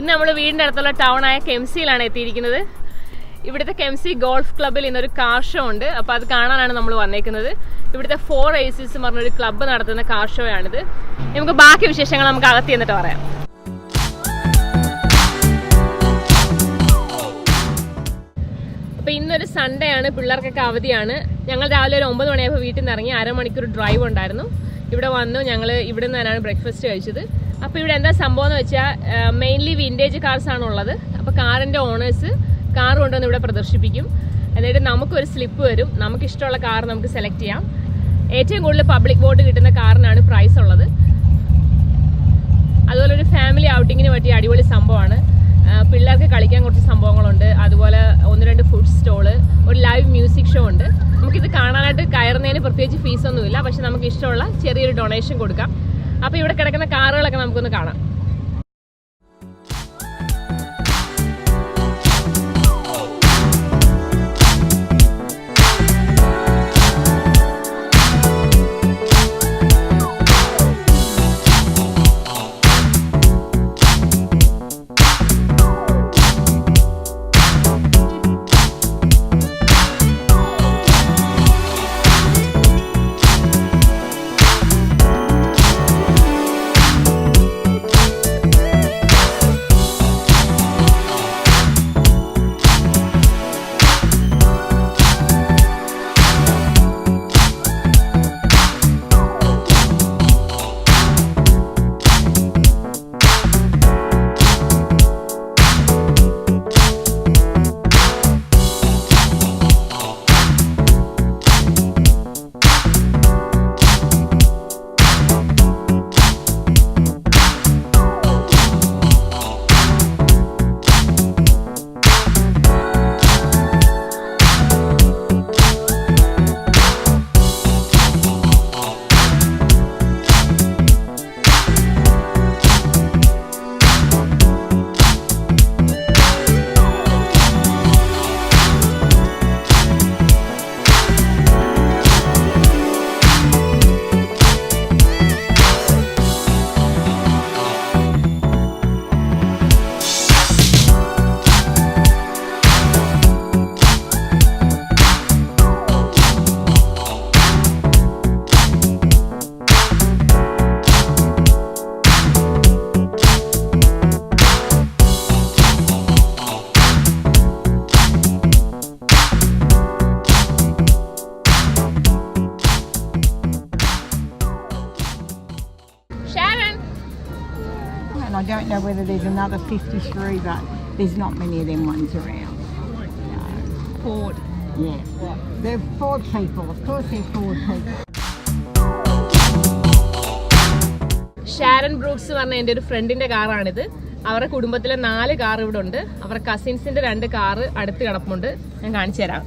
ഇന്ന് നമ്മൾ വീടിൻ്റെ അടുത്തുള്ള ടൗണായ കെംസിയിലാണ് എത്തിയിരിക്കുന്നത്. ഇവിടുത്തെ കെംസി ഗോൾഫ് ക്ലബ്ബിൽ ഇന്നൊരു കാർ ഷോ ഉണ്ട്. അപ്പോൾ അത് കാണാനാണ് നമ്മൾ വന്നേക്കുന്നത്. ഇവിടുത്തെ 4 Aces പറഞ്ഞൊരു ക്ലബ്ബ് നടത്തുന്ന കാർ ഷോ ആണിത്. നമുക്ക് ബാക്കി വിശേഷങ്ങൾ നമുക്ക് അകത്ത് ചെന്നിട്ട് പറയാം. അപ്പോൾ ഇന്നൊരു സൺഡേ ആണ്, പിള്ളേർക്കൊക്കെ അവധിയാണ്. ഞങ്ങൾ രാവിലെ ഒരു 9 മണിയായപ്പോൾ വീട്ടിൽ നിന്ന് ഇറങ്ങി, അരമണിക്കൂർ ഡ്രൈവ് ഉണ്ടായിരുന്നു. ഇവിടെ വന്നു, ഞങ്ങൾ ഇവിടെ നിന്ന് തന്നെയാണ് ബ്രേക്ക്ഫാസ്റ്റ് കഴിച്ചത്. അപ്പോൾ ഇവിടെ എന്താ സംഭവം എന്ന് വെച്ചാൽ മെയിൻലി വിൻറ്റേജ് കാർസ് ആണുള്ളത്. അപ്പോൾ കാറിൻ്റെ ഓണേഴ്സ് കാർ കൊണ്ടുവന്ന് ഇവിടെ പ്രദർശിപ്പിക്കും. എന്നിട്ട് നമുക്കൊരു സ്ലിപ്പ് വരും, നമുക്കിഷ്ടമുള്ള കാർ നമുക്ക് സെലക്ട് ചെയ്യാം. ഏറ്റവും കൂടുതൽ പബ്ലിക് വോട്ട് കിട്ടുന്ന കാറിനാണ് പ്രൈസ് ഉള്ളത്. അതുപോലെ ഒരു ഫാമിലി ഔട്ടിങ്ങിന് പറ്റിയ അടിപൊളി സംഭവമാണ്. പിള്ളേർക്ക് കളിക്കാൻ കുറച്ച് സംഭവങ്ങളുണ്ട്. അതുപോലെ 1-2 ഫുഡ് സ്റ്റോള്, ഒരു ലൈവ് മ്യൂസിക് ഷോ ഉണ്ട്. നമുക്കിത് കാണാനായിട്ട് കയറുന്നതിന് പ്രത്യേകിച്ച് ഫീസൊന്നുമില്ല, പക്ഷെ നമുക്ക് ഇഷ്ടമുള്ള ചെറിയൊരു ഡൊണേഷൻ കൊടുക്കാം. അപ്പോൾ ഇവിടെ കിടക്കുന്ന കാറുകളൊക്കെ നമുക്കൊന്ന് കാണാം. I don't know whether there's another 53, but there's not many of them ones around. No. Ford. Yeah. What? They're Ford people. Of course they're Ford people. Sharon Brooks പറഞ്ഞ എൻ്റെ ഒരു ഫ്രണ്ടിൻ്റെ കാറാണിത്. അവരുടെ കുടുംബത്തിലെ 4 കാർ ഇവിടെ ഉണ്ട്. അവരുടെ കസിൻസിൻ്റെ 2 കാറ് അടുത്ത് കിടപ്പുണ്ട്. ഞാൻ കാണിച്ചു തരാം.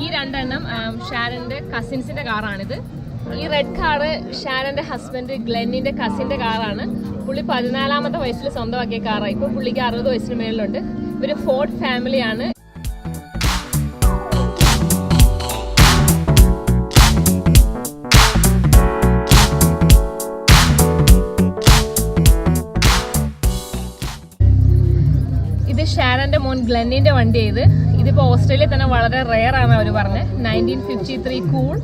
ഈ 2 എണ്ണം ഷാരൻ്റെ കസിൻസിൻ്റെ കാറാണിത്. ഈ റെഡ് കാറ് ഷാരന്റെ ഹസ്ബൻഡ് ഗ്ലെന്നിന്റെ കസിന്റെ കാറാണ്. പുള്ളി 14ാമത്തെ വയസ്സിൽ സ്വന്തമാക്കിയ കാറാണ്. ഇപ്പോൾ പുള്ളിക്ക് 60 വയസ്സിന് മേളിലുണ്ട്. ഇവര് ഫോർഡ് ഫാമിലിയാണ്. ഇത് ഷാരന്റെ മോൻ ഗ്ലെന്നിന്റെ വണ്ടിയാണ്. ഇതിപ്പോ ഓസ്ട്രേലിയയിൽ തന്നെ വളരെ റെയർ ആണ് അവർ പറഞ്ഞത്. 1953 കൂൾ.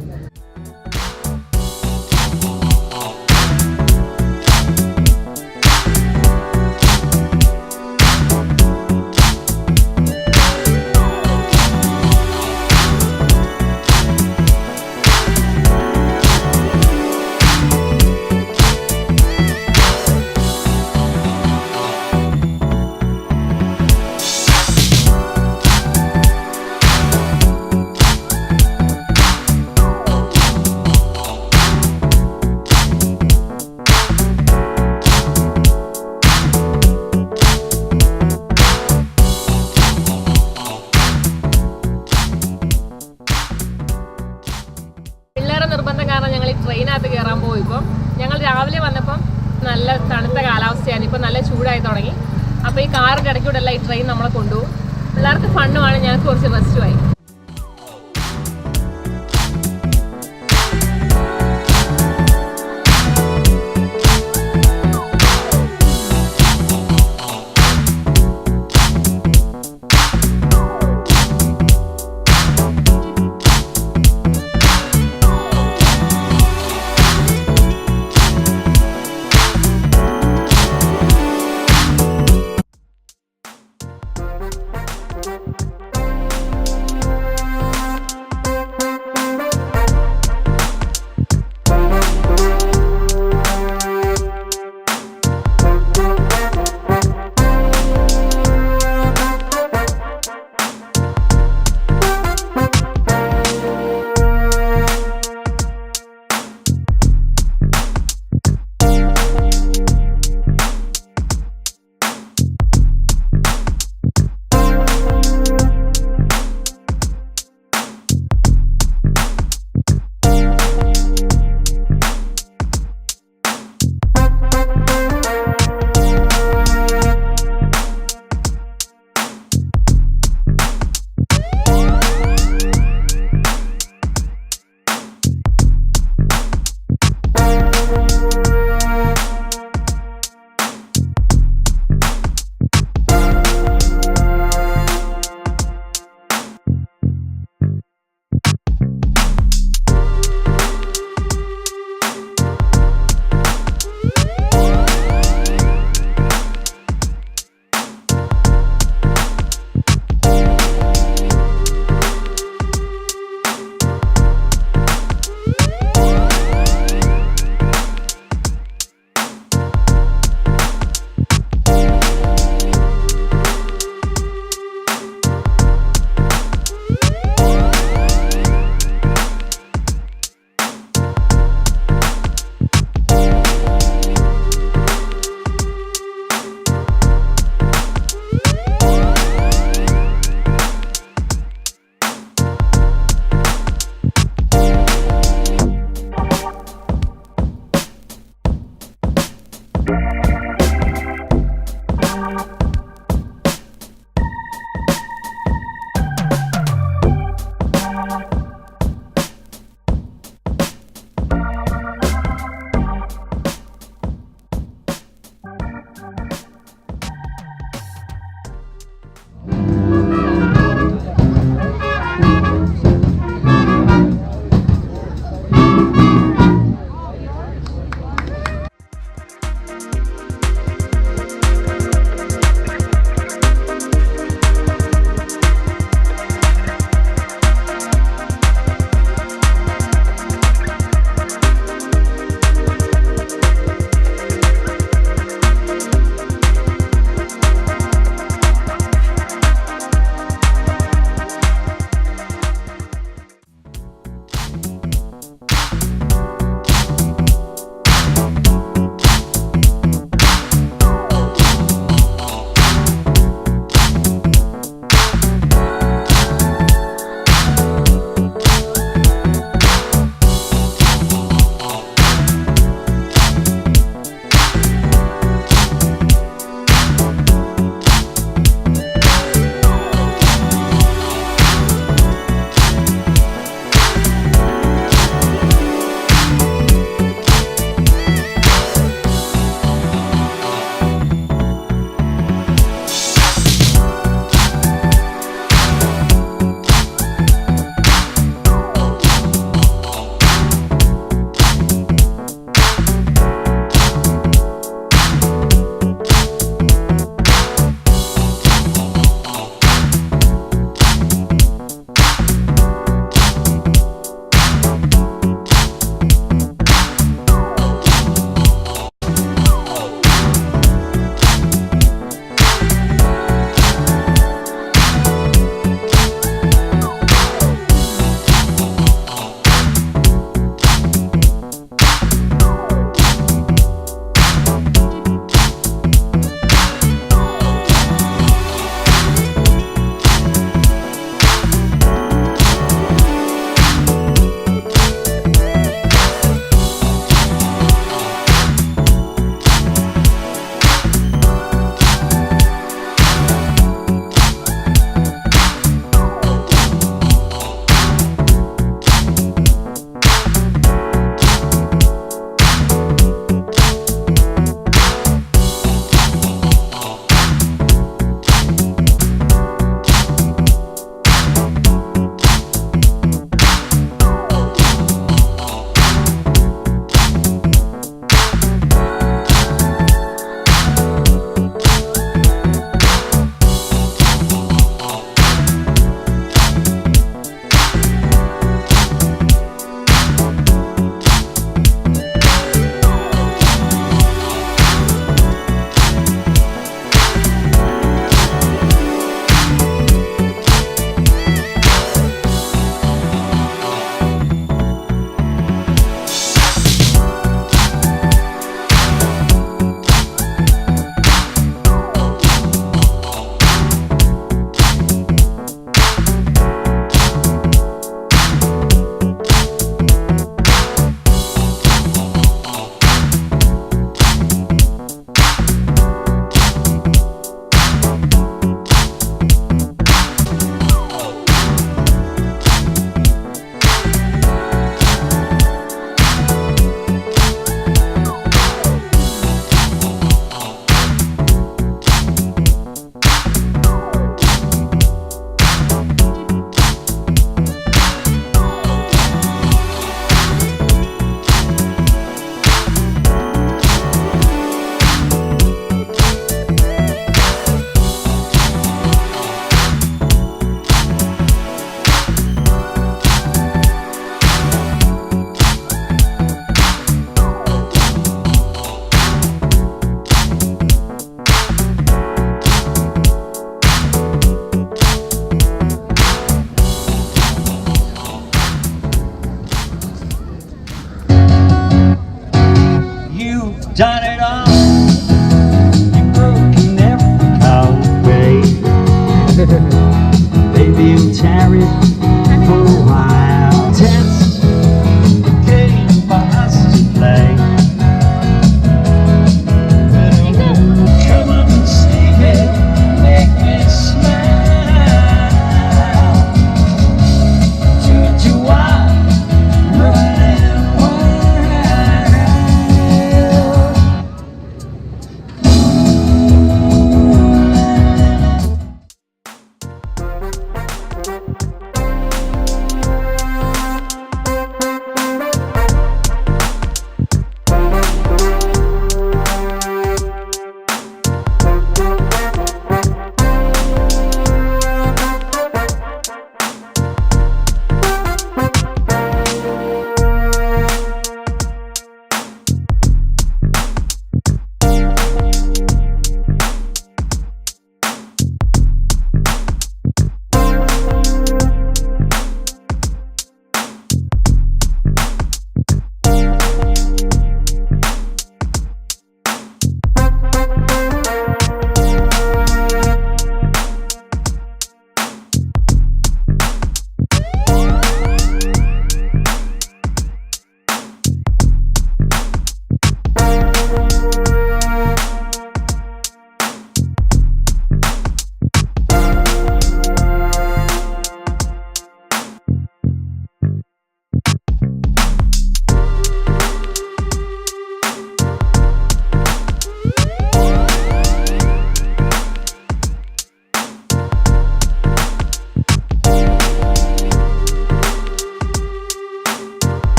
നിർബന്ധം കാരണം ഞങ്ങൾ ഈ ട്രെയിനകത്ത് കയറാൻ പോയിപ്പോൾ ഞങ്ങൾ രാവിലെ വന്നപ്പം നല്ല തണുത്ത കാലാവസ്ഥയാണ്. ഇപ്പം നല്ല ചൂടായി തുടങ്ങി. അപ്പോൾ ഈ കാറിൻ്റെ ഇടയ്ക്കൂടെയല്ല ഈ ട്രെയിൻ നമ്മളെ കൊണ്ടുപോകും. പിള്ളേർക്ക് ഫണ്ണുമാണ്, ഞങ്ങൾക്ക് കുറച്ച് റെസ്റ്റുമായി.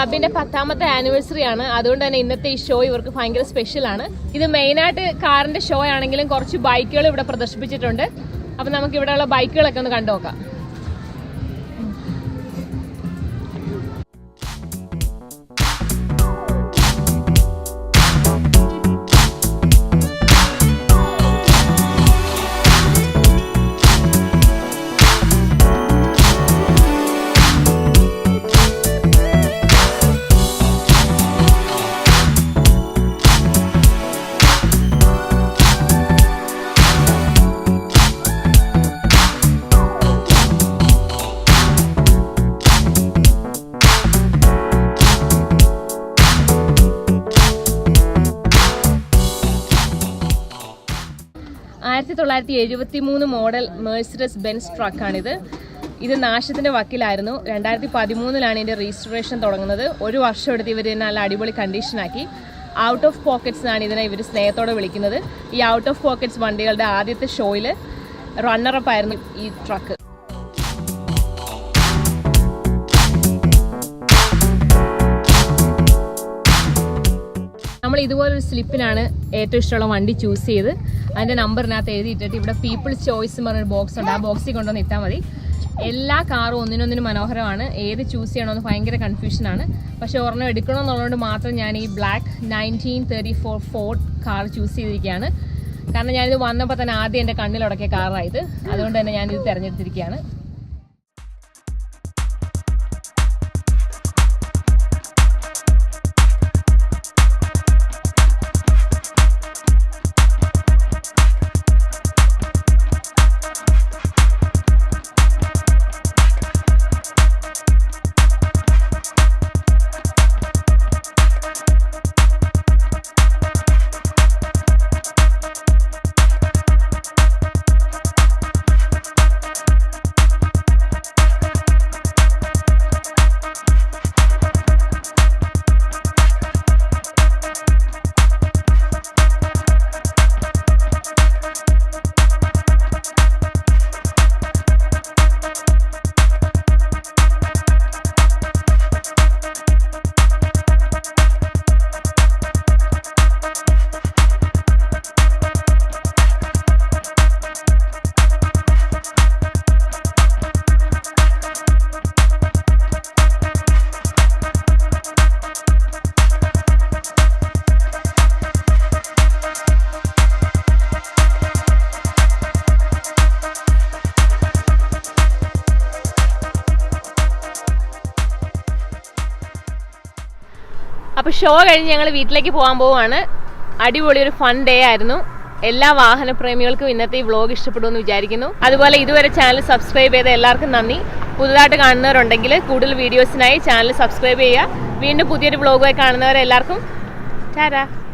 ക്ലബിന്റെ 10ാമത്തെ ആനിവേഴ്സറി ആണ്. അതുകൊണ്ട് തന്നെ ഇന്നത്തെ ഈ ഷോ ഇവർക്ക് ഭയങ്കര സ്പെഷ്യലാണ്. ഇത് മെയിനായിട്ട് കാറിന്റെ ഷോ ആണെങ്കിലും കുറച്ച് ബൈക്കുകൾ ഇവിടെ പ്രദർശിപ്പിച്ചിട്ടുണ്ട്. അപ്പൊ നമുക്ക് ഇവിടെയുള്ള ബൈക്കുകളൊക്കെ ഒന്ന് കണ്ടു നോക്കാം. മോഡൽ മെഴ്സിഡസ് ബെൻസ് ട്രക്കാണിത്. ഇത് നാശത്തിന്റെ വക്കിലായിരുന്നു. 2013 ഇതിന്റെ രജിസ്ട്രേഷൻ തുടങ്ങുന്നത്. 1 വർഷം എടുത്ത് ഇവർ നല്ല അടിപൊളി കണ്ടീഷനാക്കി. ഔട്ട് ഓഫ് പോക്കറ്റ്സ് ആണ് ഇതിനെ ഇവർ സ്നേഹത്തോടെ വിളിക്കുന്നത്. ഈ ഔട്ട് ഓഫ് പോക്കറ്റ്സ് വണ്ടികളുടെ ആദ്യത്തെ ഷോയിൽ റണ്ണറപ്പ് ആയിരുന്നു ഈ ട്രക്ക്. നമ്മൾ ഇതുപോലൊരു സ്ലിപ്പിനാണ് ഏറ്റവും ഇഷ്ടമുള്ള വണ്ടി ചൂസ് ചെയ്ത് അതിൻ്റെ നമ്പറിനകത്ത് എഴുതിയിട്ടിട്ട് ഇവിടെ പീപ്പിൾസ് ചോയ്സ് എന്ന് പറഞ്ഞൊരു ബോക്സ് ഉണ്ട്. ആ ബോക്സിൽ കൊണ്ടുവന്ന് ഇട്ടാൽ മതി. എല്ലാ കാറും ഒന്നിനൊന്നിനും മനോഹരമാണ്. ഏത് ചൂസ് ചെയ്യണമെന്ന് ഭയങ്കര കൺഫ്യൂഷനാണ്. പക്ഷേ ഒരെണ്ണം എടുക്കണമെന്നുള്ളതുകൊണ്ട് മാത്രം ഞാൻ ഈ ബ്ലാക്ക് 1934 ഫോർഡ് കാർ ചൂസ് ചെയ്തിരിക്കുകയാണ്. കാരണം ഞാനിത് വന്നപ്പോൾ തന്നെ ആദ്യം എൻ്റെ കണ്ണിലുടക്കിയ കാറായത്. അതുകൊണ്ട് തന്നെ ഞാനിത് തിരഞ്ഞെടുത്തിരിക്കുകയാണ്. അപ്പോൾ ഷോ കഴിഞ്ഞ് ഞങ്ങൾ വീട്ടിലേക്ക് പോകാൻ പോവുകയാണ്. അടിപൊളി ഒരു ഫൺ ഡേ ആയിരുന്നു. എല്ലാ വാഹനപ്രേമികൾക്കും ഇന്നത്തെ ഈ വ്ളോഗ് ഇഷ്ടപ്പെടുമെന്ന് വിചാരിക്കുന്നു. അതുപോലെ ഇതുവരെ ചാനൽ സബ്സ്ക്രൈബ് ചെയ്ത എല്ലാവർക്കും നന്ദി. പുതുതായിട്ട് കാണുന്നവരുണ്ടെങ്കിൽ കൂടുതൽ വീഡിയോസിനായി ചാനൽ സബ്സ്ക്രൈബ് ചെയ്യുക. വീണ്ടും പുതിയൊരു വ്ളോഗുമായി കാണുന്നവരെല്ലാവർക്കും ടാറ്റാ.